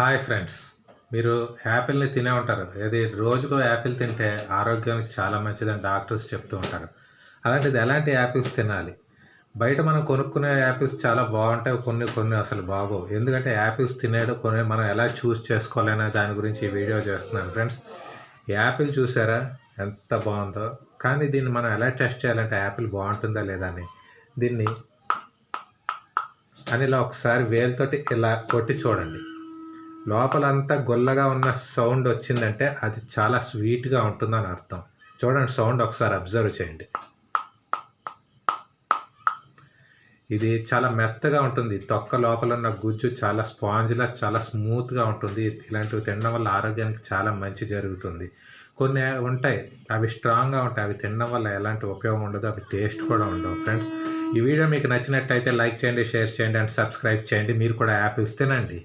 Hi friends, మీరు యాపిల్ని తినే ఉంటారు. ఏది రోజుకో యాపిల్ తింటే ఆరోగ్యానికి చాలా మంచిదని డాక్టర్స్ చెప్తూ ఉంటారు. అలాంటిది ఎలాంటి యాపిల్స్ తినాలి? బయట మనం కొనుక్కునే యాపిల్స్ చాలా బాగుంటాయి, కొన్ని కొన్ని అసలు బాగోవు. ఎందుకంటే యాపిల్స్ తినేది కొన్ని మనం ఎలా చూస్ చేసుకోవాలనే దాని గురించి ఈ వీడియో చేస్తున్నాను ఫ్రెండ్స్. యాపిల్ చూసారా ఎంత బాగుందో, కానీ దీన్ని మనం ఎలా టెస్ట్ చేయాలంటే యాపిల్ బాగుంటుందా లేదా అని దీన్ని అని ఇలా ఒకసారి వేలుతోటి ఇలా కొట్టి చూడండి. లోపలంతా గొల్లగా ఉన్న సౌండ్ వచ్చిందంటే అది చాలా స్వీట్గా ఉంటుందని అర్థం. చూడండి, సౌండ్ ఒకసారి అబ్జర్వ్ చేయండి. ఇది చాలా మెత్తగా ఉంటుంది. తొక్క లోపల ఉన్న గుజ్జు చాలా స్పాంజ్లా చాలా స్మూత్గా ఉంటుంది. ఇలాంటివి తినడం వల్ల ఆరోగ్యానికి చాలా మంచి జరుగుతుంది. కొన్ని ఉంటాయి, అవి స్ట్రాంగ్గా ఉంటాయి. అవి తినడం వల్ల ఎలాంటి ఉపయోగం ఉండదు, అవి టేస్ట్ కూడా ఉండవు. ఫ్రెండ్స్, ఈ వీడియో మీకు నచ్చినట్టయితే లైక్ చేయండి, షేర్ చేయండి అండ్ సబ్స్క్రైబ్ చేయండి. మీరు కూడా యాపిల్స్ తినండి.